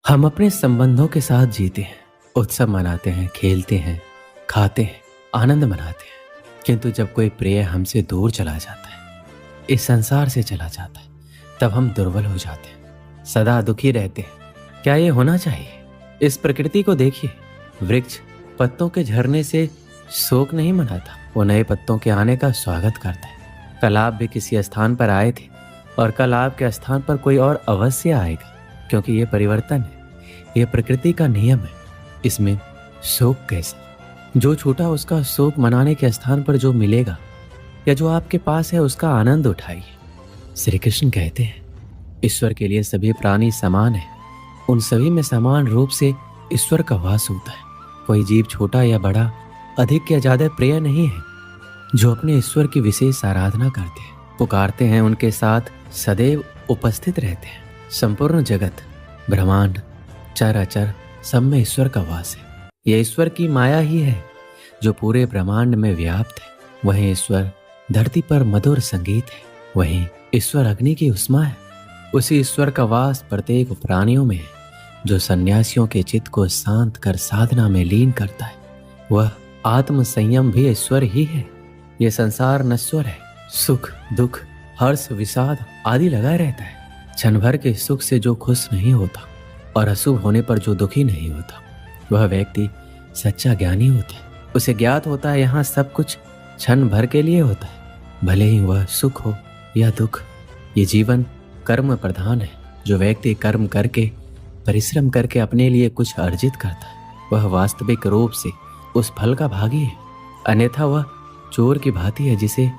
हम अपने संबंधों के साथ जीते हैं, उत्सव मनाते हैं, खेलते हैं, खाते हैं, आनंद मनाते हैं। किंतु जब कोई प्रिय हमसे दूर चला जाता है, इस संसार से चला जाता है, तब हम दुर्बल हो जाते हैं, सदा दुखी रहते हैं। क्या ये होना चाहिए? इस प्रकृति को देखिए। वृक्ष पत्तों के झरने से शोक नहीं मनाता, वो नए पत्तों के आने का स्वागत करता है। कल आप भी किसी स्थान पर आए थे और कल आपके स्थान पर कोई और अवश्य आएगा, क्योंकि ये परिवर्तन है, ये प्रकृति का नियम है। इसमें शोक कैसे? जो छूटा उसका शोक मनाने के स्थान पर जो मिलेगा या जो आपके पास है उसका आनंद उठाइए। श्री कृष्ण कहते हैं, ईश्वर के लिए सभी प्राणी समान है, उन सभी में समान रूप से ईश्वर का वास होता है। कोई जीव छोटा या बड़ा, अधिक या ज्यादा प्रिय नहीं है। जो अपने ईश्वर की विशेष आराधना करते हैं, पुकारते हैं, उनके साथ सदैव उपस्थित रहते हैं। संपूर्ण जगत, ब्रह्मांड, चर अचर, सब में ईश्वर का वास है। यह ईश्वर की माया ही है जो पूरे ब्रह्मांड में व्याप्त है। वहीं ईश्वर धरती पर मधुर संगीत है, वहीं ईश्वर अग्नि की उष्मा है। उसी ईश्वर का वास प्रत्येक प्राणियों में है, जो सन्यासियों के चित्त को शांत कर साधना में लीन करता है। वह आत्म संयम भी ईश्वर ही है। यह संसार नश्वर है, सुख दुख हर्ष विषाद आदि लगा रहता है। क्षण भर के सुख से जो खुश नहीं होता और अशुभ होने पर जो दुखी नहीं होता, वह व्यक्ति सच्चा ज्ञानी होता है। उसे ज्ञात होता है यहाँ सब कुछ क्षण भर के लिए होता है, भले ही वह सुख हो या दुख। ये जीवन कर्म प्रधान है। जो व्यक्ति कर्म करके, परिश्रम करके अपने लिए कुछ अर्जित करता है, वह वास्तविक रूप से उस फल का भागी है। अन्यथा वह चोर की भांति है, जिसे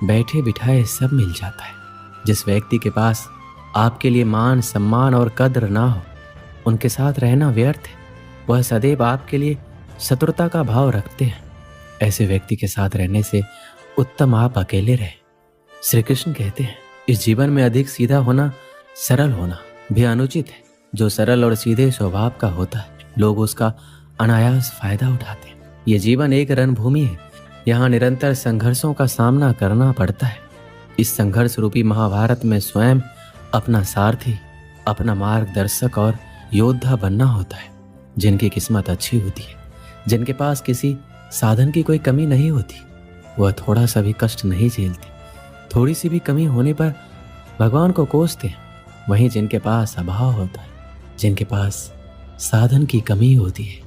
बैठे बिठाए सब मिल जाता है। जिस व्यक्ति के पास आपके लिए मान सम्मान और कद्र ना हो, उनके साथ रहना व्यर्थ है। वह सदैव आपके लिए शत्रुता का भाव रखते हैं। ऐसे व्यक्ति के साथ रहने से उत्तम आप अकेले रहे। श्री कृष्ण कहते हैं, इस जीवन में अधिक सीधा होना, सरल होना भी अनुचित है। जो सरल और सीधे स्वभाव का होता है, लोग उसका अनायास फायदा उठाते हैं। ये जीवन एक रणभूमि है, यहाँ निरंतर संघर्षों का सामना करना पड़ता है। इस संघर्ष रूपी महाभारत में स्वयं अपना सारथी, अपना मार्गदर्शक और योद्धा बनना होता है। जिनकी किस्मत अच्छी होती है, जिनके पास किसी साधन की कोई कमी नहीं होती, वह थोड़ा सा भी कष्ट नहीं झेलते। थोड़ी सी भी कमी होने पर भगवान को कोसते हैं। वहीं जिनके पास अभाव होता है, जिनके पास साधन की कमी होती है,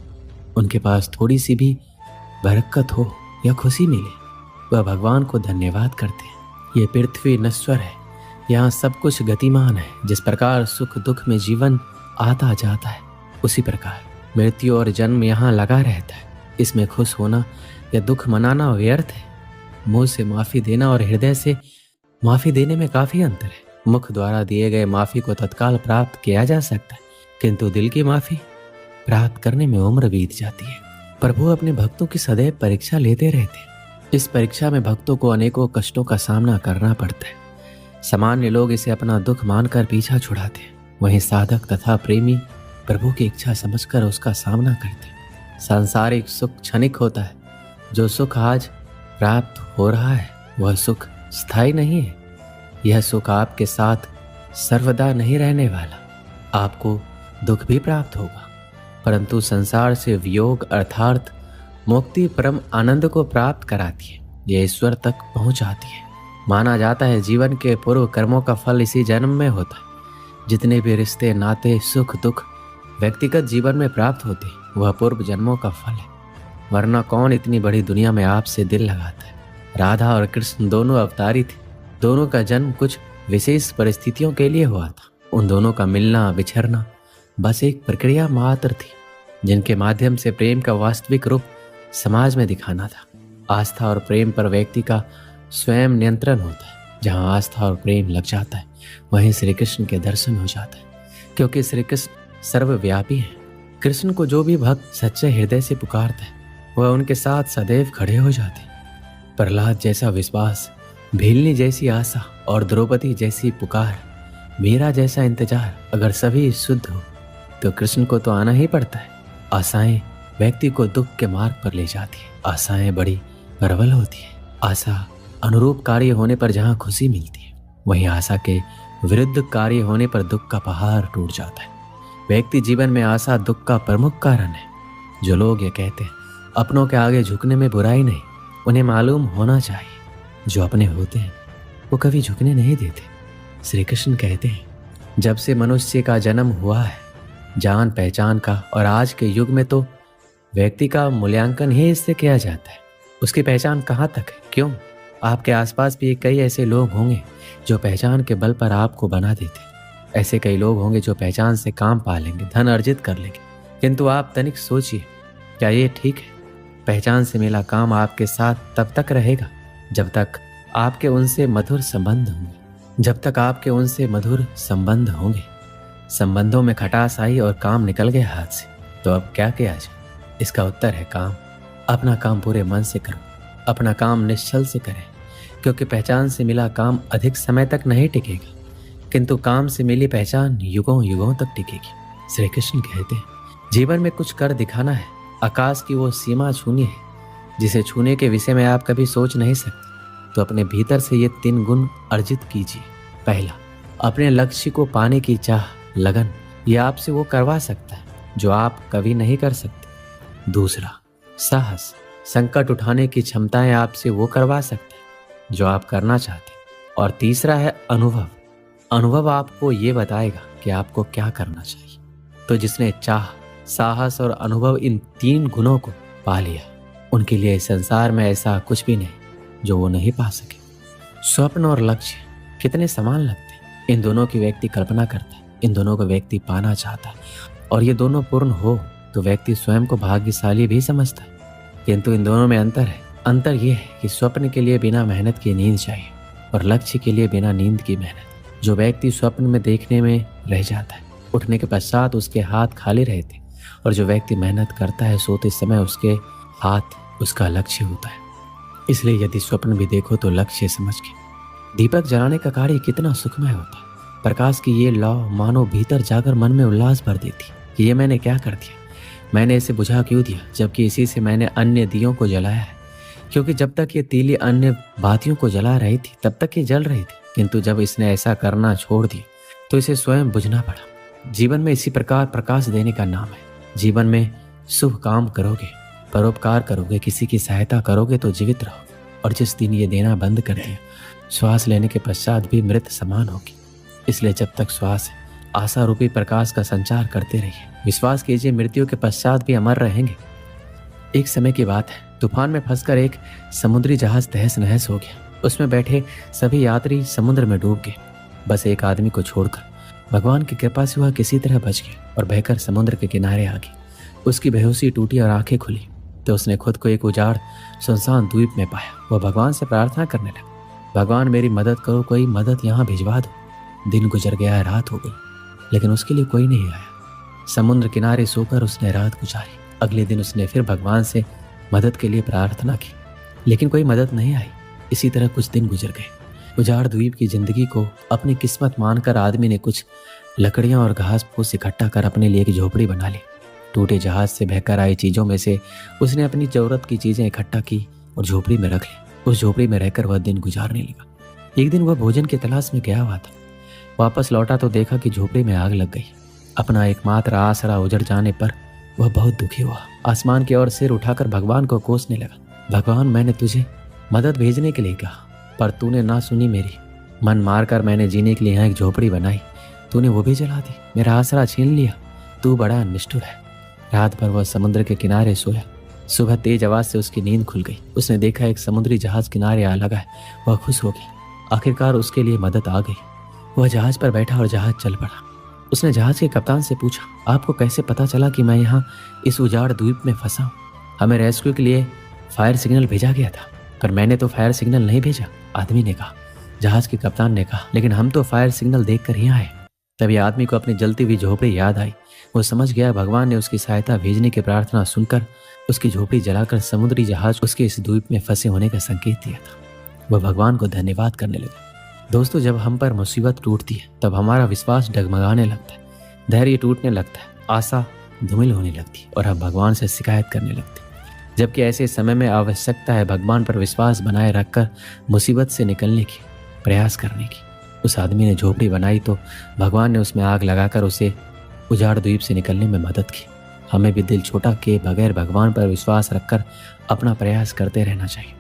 उनके पास थोड़ी सी भी बरकत हो या खुशी मिले, वह भगवान को धन्यवाद करते हैं। ये पृथ्वी नश्वर है, यहाँ सब कुछ गतिमान है। जिस प्रकार सुख दुख में जीवन आता जाता है, उसी प्रकार मृत्यु और जन्म यहाँ लगा रहता है। इसमें खुश होना या दुख मनाना व्यर्थ है। मुंह से माफी देना और हृदय से माफी देने में काफी अंतर है। मुख द्वारा दिए गए माफी को तत्काल प्राप्त किया जा सकता है, किंतु दिल की माफी प्राप्त करने में उम्र बीत जाती है। प्रभु अपने भक्तों की सदैव परीक्षा लेते रहते हैं। इस परीक्षा में भक्तों को अनेकों कष्टों का सामना करना पड़ता है। सामान्य लोग इसे अपना दुख मानकर पीछा छुड़ाते हैं, वहीं साधक तथा प्रेमी प्रभु की इच्छा समझकर उसका सामना करते हैं। सांसारिक सुख क्षणिक होता है। जो सुख आज प्राप्त हो रहा है, वह सुख स्थायी नहीं है। यह सुख आपके साथ सर्वदा नहीं रहने वाला। आपको दुख भी प्राप्त होगा, परंतु संसार से वियोग अर्थात मुक्ति परम आनंद को प्राप्त कराती है। यह ईश्वर तक पहुंचाती है। माना जाता है जीवन के पूर्व कर्मों का फल इसी जन्म में होता है। जितने भी रिश्ते, नाते, सुख दुख व्यक्तिगत जीवन में प्राप्त होते हैं, वह पूर्व जन्मों का फल है। वरना कौन इतनी बड़ी दुनिया में आपसे दिल लगाता है। राधा और कृष्ण दोनों अवतारी थे। दोनों का जन्म कुछ विशेष परिस्थितियों के लिए हुआ था। उन दोनों का मिलना बिछड़ना बस एक प्रक्रिया मात्र थी, जिनके माध्यम से प्रेम का वास्तविक रूप समाज में दिखाना था। आस्था और प्रेम पर व्यक्ति का स्वयं नियंत्रण होता है। जहाँ आस्था और प्रेम लग जाता है, वहीं श्री कृष्ण के दर्शन हो जाता है, क्योंकि श्री कृष्ण सर्वव्यापी है। कृष्ण को जो भी भक्त सच्चे हृदय से पुकारता है, वह उनके साथ सदैव खड़े हो जाते हैं। प्रहलाद जैसा विश्वास, भीलनी जैसी आशा और द्रौपदी जैसी पुकार, मीरा जैसा इंतजार अगर सभी शुद्ध हो, तो कृष्ण को तो आना ही पड़ता है। आशाएं व्यक्ति को दुख के मार्ग पर ले जाती है। आशाएं बड़ी प्रबल होती है। आशा अनुरूप कार्य होने पर जहाँ खुशी मिलती है, वहीं आशा के विरुद्ध कार्य होने पर दुख का पहाड़ टूट जाता है। व्यक्ति जीवन में आशा दुख का प्रमुख कारण है। जो लोग ये कहते हैं अपनों के आगे झुकने में बुराई नहीं, उन्हें मालूम होना चाहिए जो अपने होते हैं वो कभी झुकने नहीं देते। श्री कृष्ण कहते हैं जब से मनुष्य का जन्म हुआ है जान पहचान का, और आज के युग में तो व्यक्ति का मूल्यांकन ही इससे किया जाता है। उसकी पहचान कहाँ तक है? क्यों? आपके आसपास भी कई ऐसे लोग होंगे जो पहचान के बल पर आपको बना देते। ऐसे कई लोग होंगे जो पहचान से काम पा लेंगे, धन अर्जित कर लेंगे, किंतु आप तनिक सोचिए क्या ये ठीक है? पहचान से मिला काम आपके साथ तब तक रहेगा जब तक आपके उनसे मधुर संबंध होंगे। जब तक आपके उनसे मधुर संबंध होंगे, संबंधों में खटास आई और काम निकल गए हाथ से, तो अब क्या किया जाए? इसका उत्तर है काम। अपना काम पूरे मन से करो, अपना काम निश्चल से करें, क्योंकि पहचान से मिला काम अधिक समय तक नहीं टिकेगा, किंतु काम से मिली पहचान युगों युगों तक टिकेगी। श्री कृष्ण कहते हैं जीवन में कुछ कर दिखाना है, आकाश की वो सीमा छूनी है जिसे छूने के विषय में आप कभी सोच नहीं सकते। तो अपने भीतर से ये 3 गुण अर्जित कीजिए। पहला, अपने लक्ष्य को पाने की चाह, लगन, ये आपसे वो करवा सकता है जो आप कभी नहीं कर सकते। दूसरा, साहस, संकट उठाने की क्षमताएं आपसे वो करवा सकता है जो आप करना चाहते हैं। और तीसरा है अनुभव। अनुभव आपको ये बताएगा कि आपको क्या करना चाहिए। तो जिसने चाह, साहस और अनुभव इन 3 गुणों को पा लिया, उनके लिए संसार में ऐसा कुछ भी नहीं जो वो नहीं पा सके। स्वप्न और लक्ष्य कितने समान लगते हैं। इन दोनों की व्यक्ति कल्पना करता है, इन दोनों को व्यक्ति पाना चाहता है, और ये दोनों पूर्ण हो तो व्यक्ति स्वयं को भाग्यशाली भी समझता है। किंतु इन दोनों में अंतर है। अंतर ये है कि स्वप्न के लिए बिना मेहनत की नींद चाहिए और लक्ष्य के लिए बिना नींद की मेहनत। जो व्यक्ति स्वप्न में देखने में रह जाता है, उठने के पश्चात उसके हाथ खाली रहते, और जो व्यक्ति मेहनत करता है सोते समय उसके हाथ उसका लक्ष्य होता है। इसलिए यदि स्वप्न भी देखो तो लक्ष्य समझ के। दीपक जलाने का कार्य कितना सुखमय होता है। प्रकाश की ये लौ मानो भीतर जाकर मन में उल्लास भर देती कि ये मैंने क्या कर दिया, मैंने इसे बुझा क्यों दिया, जबकि इसी से मैंने अन्य दियों को जलाया है। क्योंकि जब तक ये तीली अन्य बातियों को जला रही थी तब तक ये जल रही थी, किंतु जब इसने ऐसा करना छोड़ दिया तो इसे स्वयं बुझना पड़ा। जीवन में इसी प्रकार प्रकाश देने का नाम है। जीवन में शुभ काम करोगे, परोपकार करोगे, किसी की सहायता करोगे तो जीवित रहोगे। और जिस दिन ये देना बंद कर दिया, श्वास लेने के पश्चात भी मृत समान होगी। इसलिए जब तक श्वास है, आशा रूपी प्रकाश का संचार करते रहिए। विश्वास कीजिए मृत्यु के पश्चात भी अमर रहेंगे। एक समय की बात है, तूफान में फंसकर एक समुद्री जहाज तहस नहस हो गया। उसमें बैठे सभी यात्री समुद्र में डूब गए, बस एक आदमी को छोड़कर। भगवान की कृपा से वह किसी तरह बच गया और बहकर समुद्र के किनारे आ गई। उसकी बेहोशी टूटी और आंखें खुली तो उसने खुद को एक उजाड़ सुनसान द्वीप में पाया। वह भगवान से प्रार्थना करने लगा, भगवान मेरी मदद करो, कोई मदद यहाँ भिजवा दो। दिन गुजर गया, रात हो गई, लेकिन उसके लिए कोई नहीं आया। समुद्र किनारे सोकर उसने रात गुजारी। अगले दिन उसने फिर भगवान से मदद के लिए प्रार्थना की, लेकिन कोई मदद नहीं आई। इसी तरह कुछ दिन गुजर गए। उजाड़ द्वीप की जिंदगी को अपनी किस्मत मानकर आदमी ने कुछ लकड़ियां और घास फूस इकट्ठा कर अपने लिए एक झोपड़ी बना ली। टूटे जहाज से बहकर आई चीजों में से उसने अपनी जरूरत की चीजें इकट्ठा की और झोपड़ी में रख ली। उस झोपड़ी में रहकर वह दिन गुजारने लगा। एक दिन वह भोजन की तलाश में गया हुआ था। वापस लौटा तो देखा कि झोपड़ी में आग लग गई। अपना एकमात्र आसरा उजड़ जाने पर वह बहुत दुखी हुआ। आसमान की ओर सिर उठाकर भगवान को कोसने लगा, भगवान मैंने तुझे मदद भेजने के लिए कहा, पर तूने ना सुनी मेरी। मन मारकर मैंने जीने के लिए यहाँ एक झोपड़ी बनाई, तूने वो भी जला दी, मेरा आसरा छीन लिया। तू बड़ा निष्ठुर है। रात भर वह समुद्र के किनारे सोया। सुबह तेज आवाज से उसकी नींद खुल गई। उसने देखा एक समुद्री जहाज किनारे आ लगा है। वह खुश हो गई, आखिरकार उसके लिए मदद आ गई। वह जहाज पर बैठा और जहाज चल पड़ा। उसने जहाज के कप्तान से पूछा, आपको कैसे पता चला कि मैं यहाँ इस उजाड़ द्वीप में फंसा हूँ? हमें रेस्क्यू के लिए फायर सिग्नल भेजा गया था, पर मैंने तो फायर सिग्नल नहीं भेजा, आदमी ने कहा। जहाज के कप्तान ने कहा, लेकिन हम तो फायर सिग्नल देखकर ही आए। तभी आदमी को अपनी जलती हुई झोपड़ी याद आई। वो समझ गया भगवान ने उसकी सहायता भेजने की प्रार्थना सुनकर उसकी झोपड़ी जलाकर समुद्री जहाज उसके इस द्वीप में फंसे होने का संकेत दिया था। वह भगवान को धन्यवाद करने लगा। दोस्तों, जब हम पर मुसीबत टूटती है तब हमारा विश्वास डगमगाने लगता है, धैर्य टूटने लगता है, आशा धूमिल होने लगती है और हम भगवान से शिकायत करने लगते हैं। जबकि ऐसे समय में आवश्यकता है भगवान पर विश्वास बनाए रखकर मुसीबत से निकलने की प्रयास करने की। उस आदमी ने झोपड़ी बनाई तो भगवान ने उसमें आग लगाकर उसे उजाड़ द्वीप से निकलने में मदद की। हमें भी दिल छोटा किए बगैर भगवान पर विश्वास रखकर अपना प्रयास करते रहना चाहिए।